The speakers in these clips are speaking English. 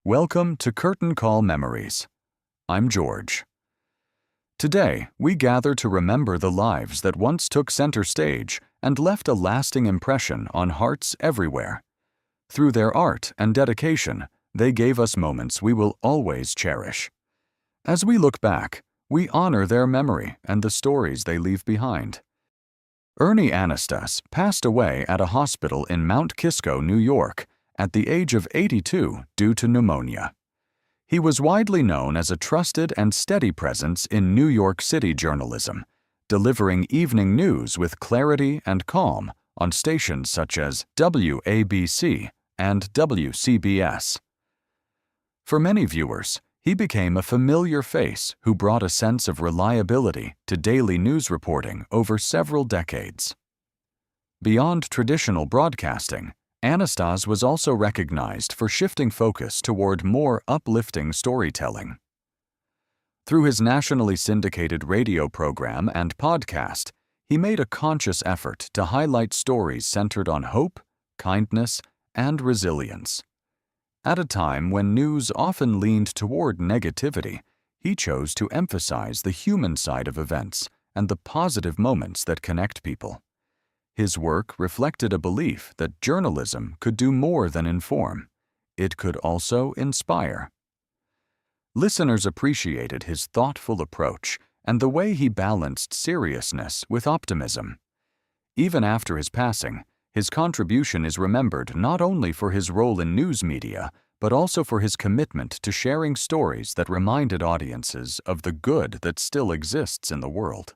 Welcome to Curtain Call Memories. I'm George. Today, we gather to remember the lives that once took center stage and left a lasting impression on hearts everywhere. Through their art and dedication, they gave us moments we will always cherish. As we look back, we honor their memory and the stories they leave behind. Ernie Anastas passed away at a hospital in Mount Kisco, New York, at the age of 82 due to pneumonia. He was widely known as a trusted and steady presence in New York City journalism, delivering evening news with clarity and calm on stations such as WABC and WCBS. For many viewers, he became a familiar face who brought a sense of reliability to daily news reporting over several decades. Beyond traditional broadcasting, Anastas was also recognized for shifting focus toward more uplifting storytelling. Through his nationally syndicated radio program and podcast, he made a conscious effort to highlight stories centered on hope, kindness, and resilience. At a time when news often leaned toward negativity, he chose to emphasize the human side of events and the positive moments that connect people. His work reflected a belief that journalism could do more than inform. It could also inspire. Listeners appreciated his thoughtful approach and the way he balanced seriousness with optimism. Even after his passing, his contribution is remembered not only for his role in news media, but also for his commitment to sharing stories that reminded audiences of the good that still exists in the world.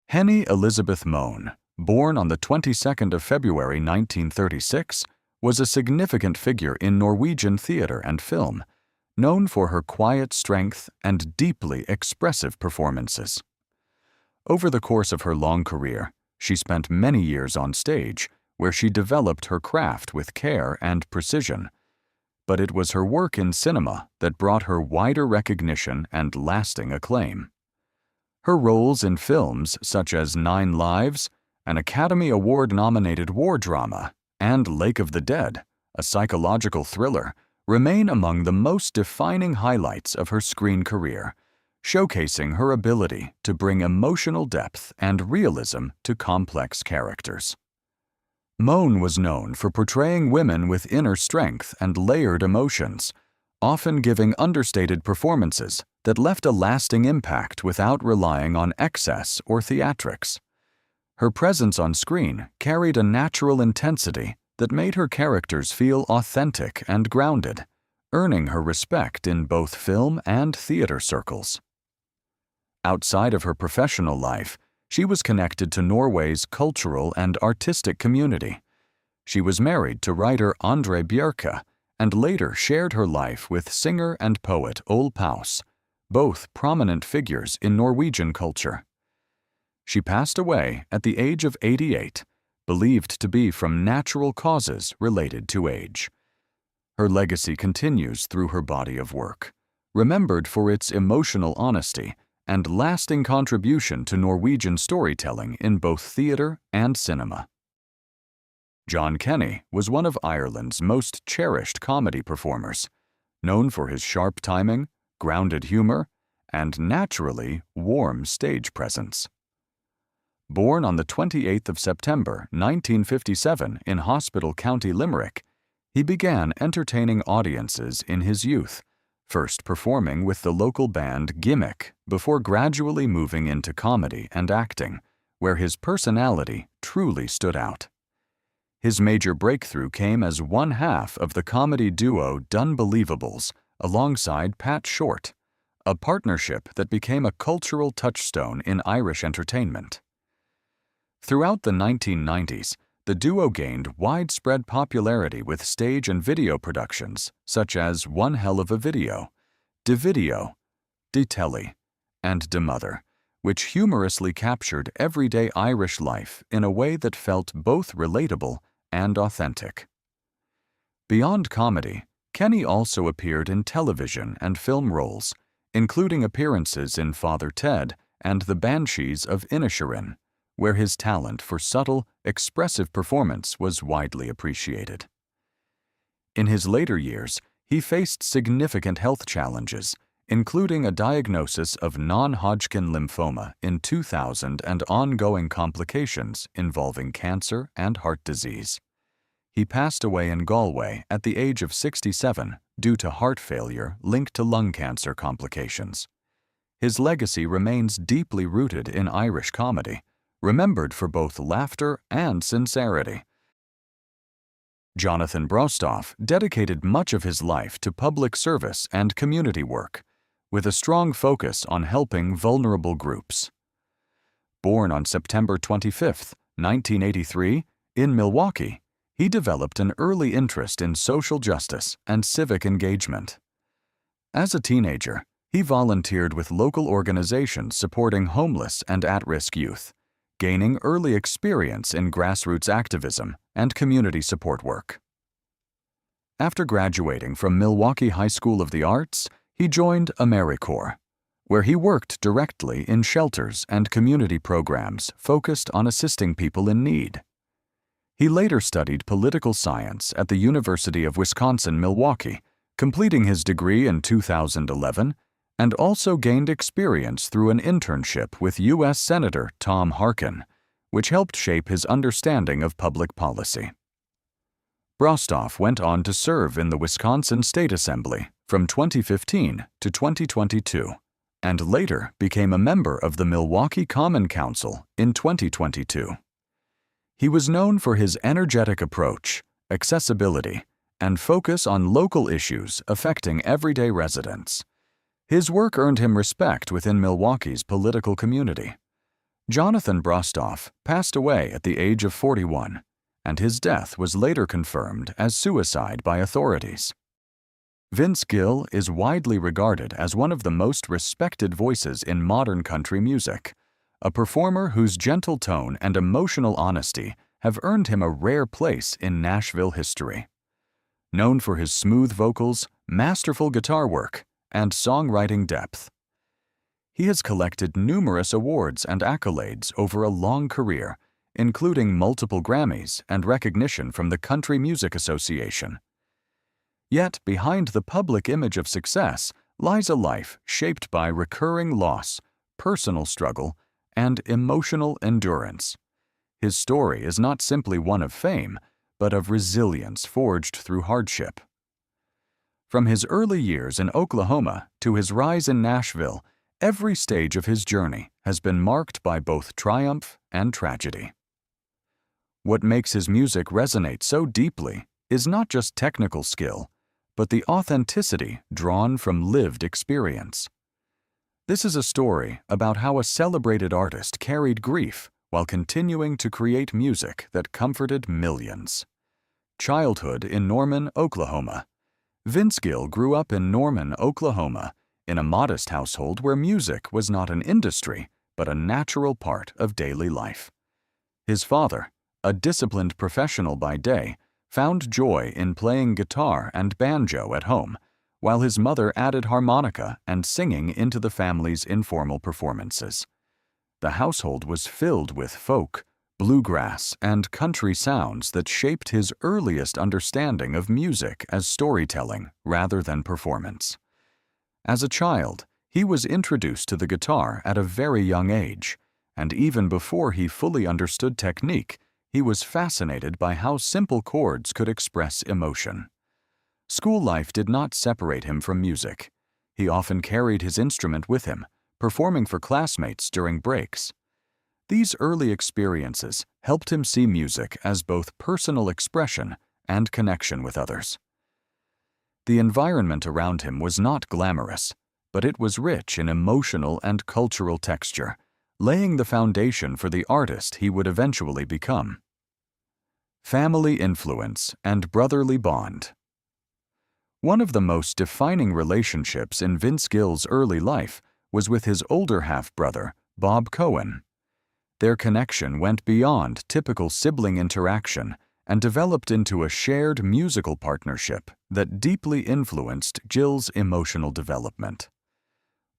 Henny Elizabeth Mohn, born on the 22nd of February 1936, was a significant figure in Norwegian theater and film, known for her quiet strength and deeply expressive performances. Over the course of her long career, she spent many years on stage, where she developed her craft with care and precision. But it was her work in cinema that brought her wider recognition and lasting acclaim. Her roles in films such as 9 Lives, an Academy Award-nominated war drama, and Lake of the Dead, a psychological thriller, remain among the most defining highlights of her screen career, showcasing her ability to bring emotional depth and realism to complex characters. Mohn was known for portraying women with inner strength and layered emotions, often giving understated performances that left a lasting impact without relying on excess or theatrics. Her presence on screen carried a natural intensity that made her characters feel authentic and grounded, earning her respect in both film and theater circles. Outside of her professional life, she was connected to Norway's cultural and artistic community. She was married to writer Andre Bjerke and later shared her life with singer and poet Ole Paus, both prominent figures in Norwegian culture. She passed away at the age of 88, believed to be from natural causes related to age. Her legacy continues through her body of work, remembered for its emotional honesty and lasting contribution to Norwegian storytelling in both theater and cinema. John Kenny was one of Ireland's most cherished comedy performers, known for his sharp timing, grounded humor, and naturally warm stage presence. Born on the 28th of September 1957 in Hospital, County Limerick, he began entertaining audiences in his youth, first performing with the local band Gimmick before gradually moving into comedy and acting, where his personality truly stood out. His major breakthrough came as one half of the comedy duo Dunbelievables alongside Pat Short, a partnership that became a cultural touchstone in Irish entertainment. Throughout the 1990s, the duo gained widespread popularity with stage and video productions such as One Hell of a Video, De Video, De Telly, and De Mother, which humorously captured everyday Irish life in a way that felt both relatable and authentic. Beyond comedy, Kenny also appeared in television and film roles, including appearances in Father Ted and The Banshees of Inisherin, where his talent for subtle, expressive performance was widely appreciated. In his later years, he faced significant health challenges, including a diagnosis of non-Hodgkin lymphoma in 2000 and ongoing complications involving cancer and heart disease. He passed away in Galway at the age of 67 due to heart failure linked to lung cancer complications. His legacy remains deeply rooted in Irish comedy, remembered for both laughter and sincerity. Jonathan Brostoff dedicated much of his life to public service and community work, with a strong focus on helping vulnerable groups. Born on September 25, 1983, in Milwaukee, he developed an early interest in social justice and civic engagement. As a teenager, he volunteered with local organizations supporting homeless and at-risk youth, gaining early experience in grassroots activism and community support work. After graduating from Milwaukee High School of the Arts, he joined AmeriCorps, where he worked directly in shelters and community programs focused on assisting people in need. He later studied political science at the University of Wisconsin-Milwaukee, completing his degree in 2011, and also gained experience through an internship with U.S. Senator Tom Harkin, which helped shape his understanding of public policy. Brostoff went on to serve in the Wisconsin State Assembly from 2015 to 2022, and later became a member of the Milwaukee Common Council in 2022. He was known for his energetic approach, accessibility, and focus on local issues affecting everyday residents. His work earned him respect within Milwaukee's political community. Jonathan Brostoff passed away at the age of 41, and his death was later confirmed as suicide by authorities. Vince Gill is widely regarded as one of the most respected voices in modern country music, a performer whose gentle tone and emotional honesty have earned him a rare place in Nashville history. Known for his smooth vocals, masterful guitar work, and songwriting depth, he has collected numerous awards and accolades over a long career, including multiple Grammys and recognition from the Country Music Association. Yet, behind the public image of success lies a life shaped by recurring loss, personal struggle, and emotional endurance. His story is not simply one of fame, but of resilience forged through hardship. From his early years in Oklahoma to his rise in Nashville, every stage of his journey has been marked by both triumph and tragedy. What makes his music resonate so deeply is not just technical skill, but the authenticity drawn from lived experience. This is a story about how a celebrated artist carried grief while continuing to create music that comforted millions. Childhood in Norman, Oklahoma. Vince Gill grew up in Norman, Oklahoma, in a modest household where music was not an industry, but a natural part of daily life. His father, a disciplined professional by day, found joy in playing guitar and banjo at home, while his mother added harmonica and singing into the family's informal performances. The household was filled with folk, bluegrass, and country sounds that shaped his earliest understanding of music as storytelling rather than performance. As a child, he was introduced to the guitar at a very young age, and even before he fully understood technique, he was fascinated by how simple chords could express emotion. School life did not separate him from music. He often carried his instrument with him, performing for classmates during breaks. These early experiences helped him see music as both personal expression and connection with others. The environment around him was not glamorous, but it was rich in emotional and cultural texture, laying the foundation for the artist he would eventually become. Family influence and brotherly bond. One of the most defining relationships in Vince Gill's early life was with his older half-brother, Bob Cohen. Their connection went beyond typical sibling interaction and developed into a shared musical partnership that deeply influenced Gill's emotional development.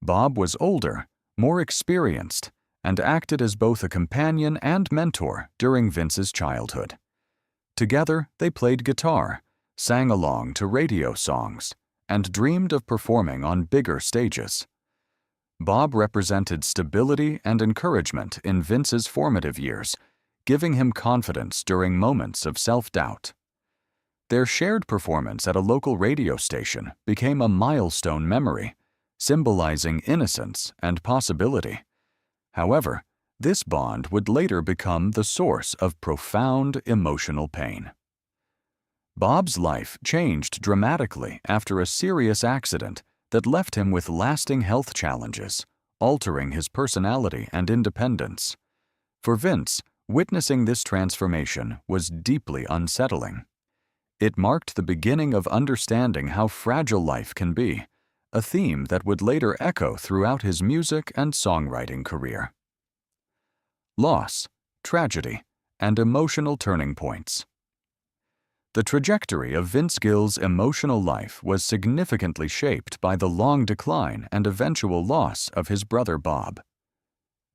Bob was older, more experienced, and acted as both a companion and mentor during Vince's childhood. Together, they played guitar, sang along to radio songs, and dreamed of performing on bigger stages. Bob represented stability and encouragement in Vince's formative years, giving him confidence during moments of self-doubt. Their shared performance at a local radio station became a milestone memory, symbolizing innocence and possibility. However, this bond would later become the source of profound emotional pain. Bob's life changed dramatically after a serious accident that left him with lasting health challenges, altering his personality and independence. For Vince, witnessing this transformation was deeply unsettling. It marked the beginning of understanding how fragile life can be, a theme that would later echo throughout his music and songwriting career. Loss, tragedy, and emotional turning points. The trajectory of Vince Gill's emotional life was significantly shaped by the long decline and eventual loss of his brother Bob.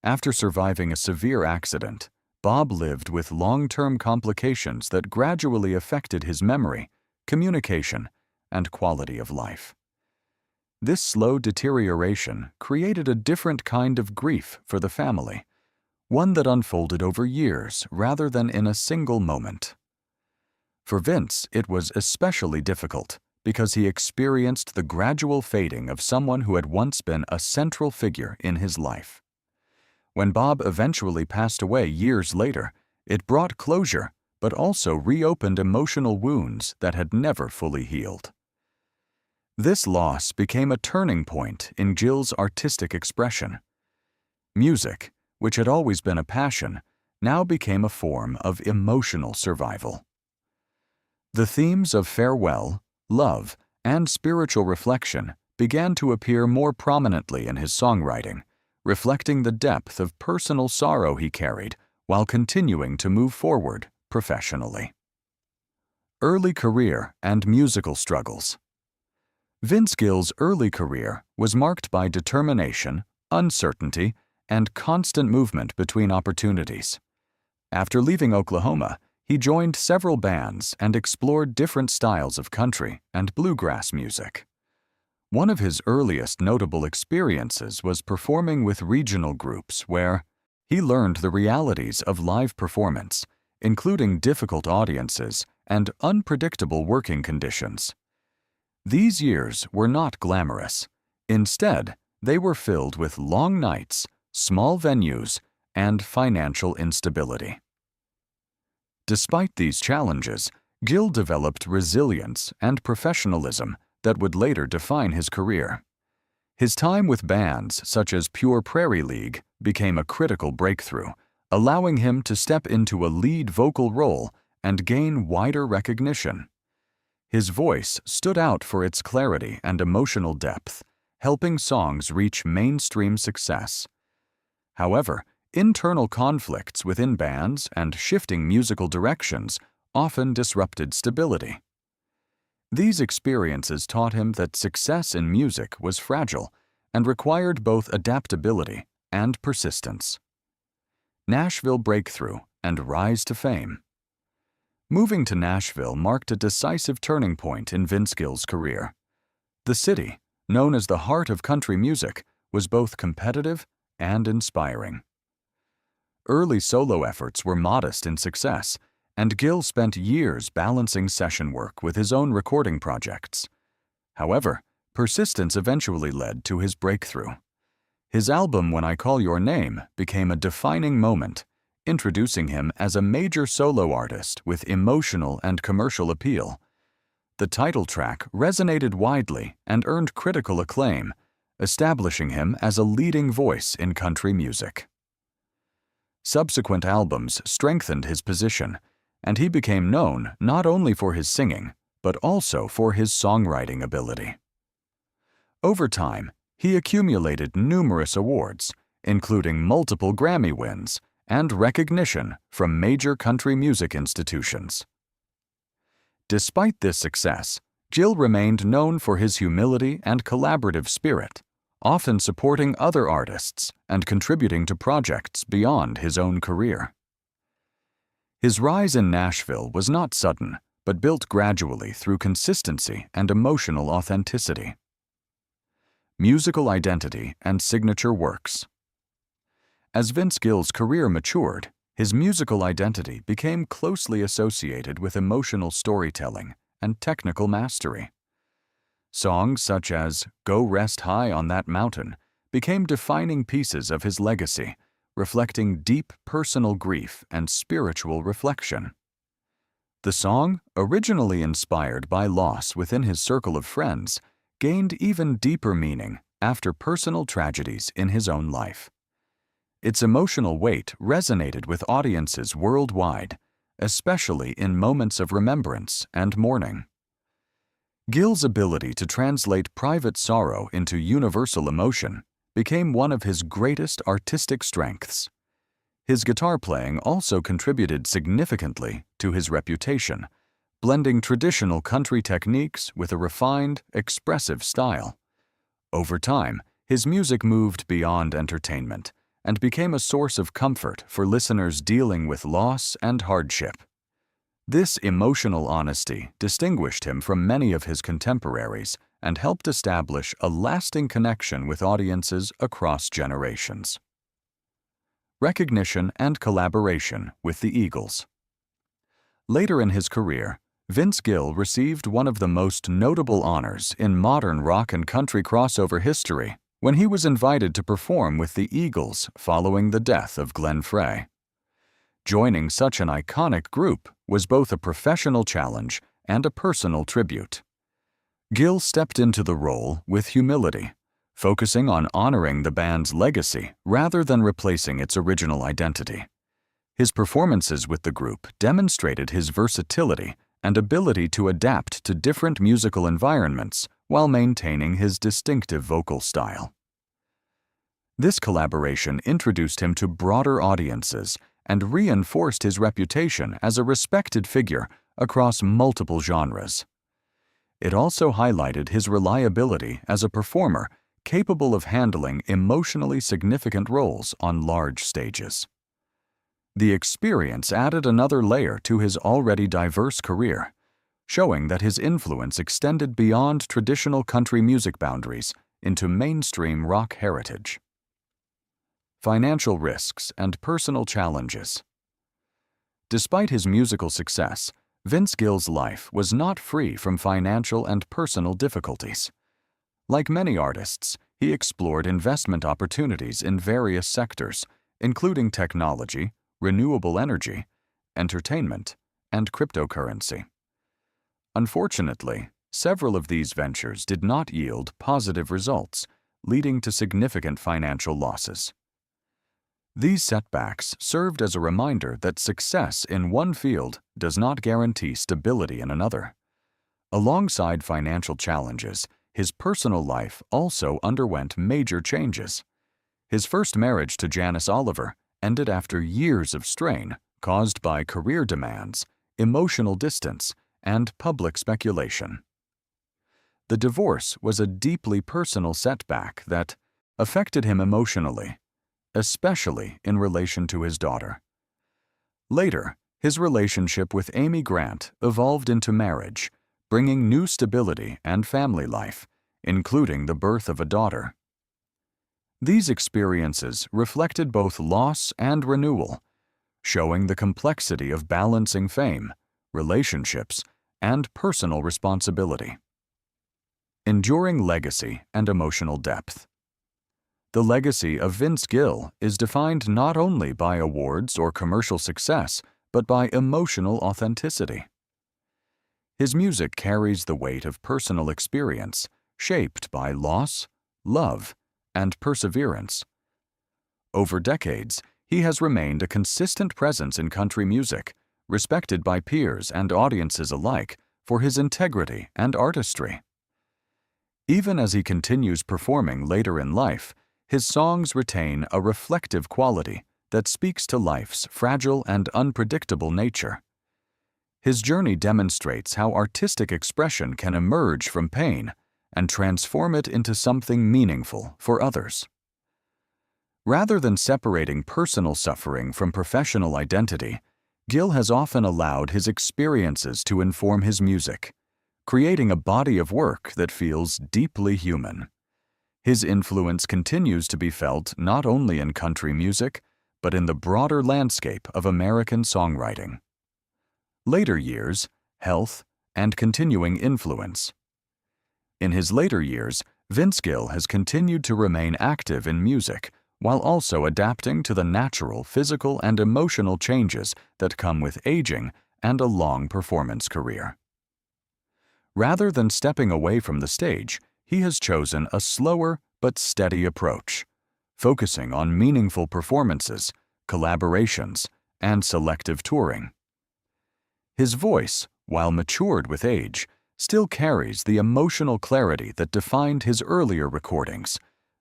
After surviving a severe accident, Bob lived with long-term complications that gradually affected his memory, communication, and quality of life. This slow deterioration created a different kind of grief for the family, one that unfolded over years rather than in a single moment. For Vince, it was especially difficult because he experienced the gradual fading of someone who had once been a central figure in his life. When Bob eventually passed away years later, it brought closure but also reopened emotional wounds that had never fully healed. This loss became a turning point in Gill's artistic expression. Music, which had always been a passion, now became a form of emotional survival. The themes of farewell, love, and spiritual reflection began to appear more prominently in his songwriting, reflecting the depth of personal sorrow he carried while continuing to move forward professionally. Early career and musical struggles. Vince Gill's early career was marked by determination, uncertainty, and constant movement between opportunities. After leaving Oklahoma, he joined several bands and explored different styles of country and bluegrass music. One of his earliest notable experiences was performing with regional groups where he learned the realities of live performance, including difficult audiences and unpredictable working conditions. These years were not glamorous. Instead, they were filled with long nights, small venues, and financial instability. Despite these challenges, Gill developed resilience and professionalism that would later define his career. His time with bands such as Pure Prairie League became a critical breakthrough, allowing him to step into a lead vocal role and gain wider recognition. His voice stood out for its clarity and emotional depth, helping songs reach mainstream success. However, internal conflicts within bands and shifting musical directions often disrupted stability. These experiences taught him that success in music was fragile and required both adaptability and persistence. Nashville breakthrough and rise to fame. Moving to Nashville marked a decisive turning point in Vince Gill's career. The city, known as the heart of country music, was both competitive and inspiring. Early solo efforts were modest in success, and Gill spent years balancing session work with his own recording projects. However, persistence eventually led to his breakthrough. His album When I Call Your Name became a defining moment, introducing him as a major solo artist with emotional and commercial appeal. The title track resonated widely and earned critical acclaim, establishing him as a leading voice in country music. Subsequent albums strengthened his position, and he became known not only for his singing, but also for his songwriting ability. Over time, he accumulated numerous awards, including multiple Grammy wins and recognition from major country music institutions. Despite this success, Gill remained known for his humility and collaborative spirit, often supporting other artists and contributing to projects beyond his own career. His rise in Nashville was not sudden, but built gradually through consistency and emotional authenticity. Musical identity and signature works. As Vince Gill's career matured, his musical identity became closely associated with emotional storytelling and technical mastery. Songs such as "Go Rest High on That Mountain" became defining pieces of his legacy, reflecting deep personal grief and spiritual reflection. The song, originally inspired by loss within his circle of friends, gained even deeper meaning after personal tragedies in his own life. Its emotional weight resonated with audiences worldwide, especially in moments of remembrance and mourning. Gill's ability to translate private sorrow into universal emotion became one of his greatest artistic strengths. His guitar playing also contributed significantly to his reputation, blending traditional country techniques with a refined, expressive style. Over time, his music moved beyond entertainment and became a source of comfort for listeners dealing with loss and hardship. This emotional honesty distinguished him from many of his contemporaries and helped establish a lasting connection with audiences across generations. Recognition and collaboration with the Eagles. Later in his career, Vince Gill received one of the most notable honors in modern rock and country crossover history when he was invited to perform with the Eagles following the death of Glenn Frey. Joining such an iconic group was both a professional challenge and a personal tribute. Gill stepped into the role with humility, focusing on honoring the band's legacy rather than replacing its original identity. His performances with the group demonstrated his versatility and ability to adapt to different musical environments while maintaining his distinctive vocal style. This collaboration introduced him to broader audiences and reinforced his reputation as a respected figure across multiple genres. It also highlighted his reliability as a performer capable of handling emotionally significant roles on large stages. The experience added another layer to his already diverse career, showing that his influence extended beyond traditional country music boundaries into mainstream rock heritage. Financial risks and personal challenges. Despite his musical success, Vince Gill's life was not free from financial and personal difficulties. Like many artists, he explored investment opportunities in various sectors, including technology, renewable energy, entertainment, and cryptocurrency. Unfortunately, several of these ventures did not yield positive results, leading to significant financial losses. These setbacks served as a reminder that success in one field does not guarantee stability in another. Alongside financial challenges, his personal life also underwent major changes. His first marriage to Janice Oliver ended after years of strain caused by career demands, emotional distance, and public speculation. The divorce was a deeply personal setback that affected him emotionally, especially in relation to his daughter. Later, his relationship with Amy Grant evolved into marriage, bringing new stability and family life, including the birth of a daughter. These experiences reflected both loss and renewal, showing the complexity of balancing fame, relationships, and personal responsibility. Enduring legacy and emotional depth. The legacy of Vince Gill is defined not only by awards or commercial success, but by emotional authenticity. His music carries the weight of personal experience, shaped by loss, love, and perseverance. Over decades, he has remained a consistent presence in country music, respected by peers and audiences alike for his integrity and artistry. Even as he continues performing later in life, his songs retain a reflective quality that speaks to life's fragile and unpredictable nature. His journey demonstrates how artistic expression can emerge from pain and transform it into something meaningful for others. Rather than separating personal suffering from professional identity, Gil has often allowed his experiences to inform his music, creating a body of work that feels deeply human. His influence continues to be felt not only in country music, but in the broader landscape of American songwriting. Later years, health, and continuing influence. In his later years, Vince Gill has continued to remain active in music while also adapting to the natural physical and emotional changes that come with aging and a long performance career. Rather than stepping away from the stage, he has chosen a slower but steady approach, focusing on meaningful performances, collaborations, and selective touring. His voice, while matured with age, still carries the emotional clarity that defined his earlier recordings,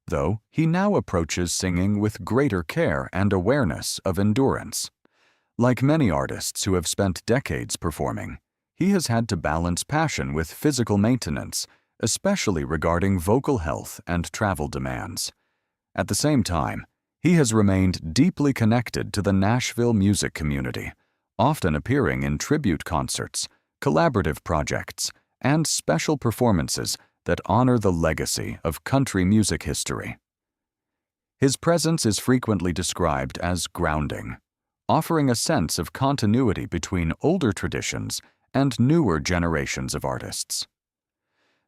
though he now approaches singing with greater care and awareness of endurance. Like many artists who have spent decades performing, he has had to balance passion with physical maintenance, especially regarding vocal health and travel demands. At the same time, he has remained deeply connected to the Nashville music community, often appearing in tribute concerts, collaborative projects, and special performances that honor the legacy of country music history. His presence is frequently described as grounding, offering a sense of continuity between older traditions and newer generations of artists.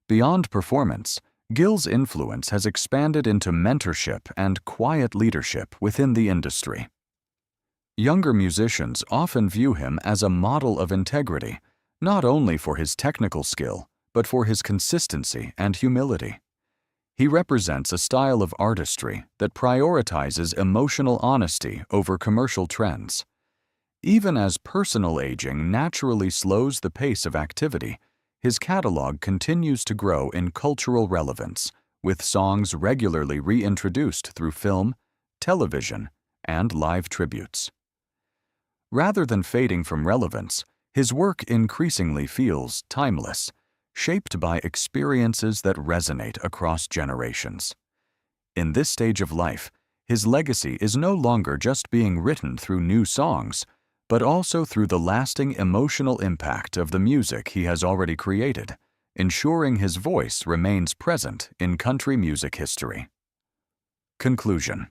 Beyond performance, Gill's influence has expanded into mentorship and quiet leadership within the industry. Younger musicians often view him as a model of integrity, not only for his technical skill, but for his consistency and humility. He represents a style of artistry that prioritizes emotional honesty over commercial trends. Even as personal aging naturally slows the pace of activity, his catalog continues to grow in cultural relevance, with songs regularly reintroduced through film, television, and live tributes. Rather than fading from relevance, his work increasingly feels timeless, shaped by experiences that resonate across generations. In this stage of life, his legacy is no longer just being written through new songs, but also through the lasting emotional impact of the music he has already created, ensuring his voice remains present in country music history. Conclusion.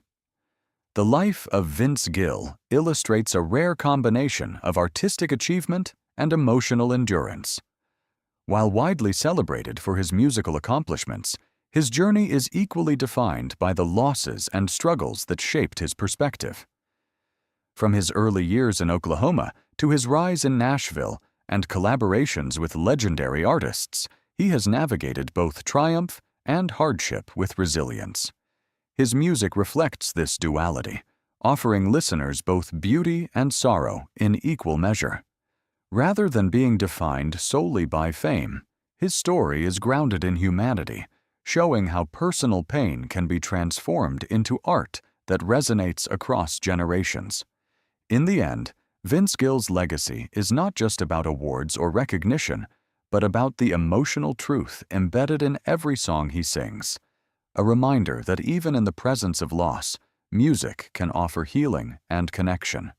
The life of Vince Gill illustrates a rare combination of artistic achievement and emotional endurance. While widely celebrated for his musical accomplishments, his journey is equally defined by the losses and struggles that shaped his perspective. From his early years in Oklahoma to his rise in Nashville and collaborations with legendary artists, he has navigated both triumph and hardship with resilience. His music reflects this duality, offering listeners both beauty and sorrow in equal measure. Rather than being defined solely by fame, his story is grounded in humanity, showing how personal pain can be transformed into art that resonates across generations. In the end, Vince Gill's legacy is not just about awards or recognition, but about the emotional truth embedded in every song he sings, a reminder that even in the presence of loss, music can offer healing and connection.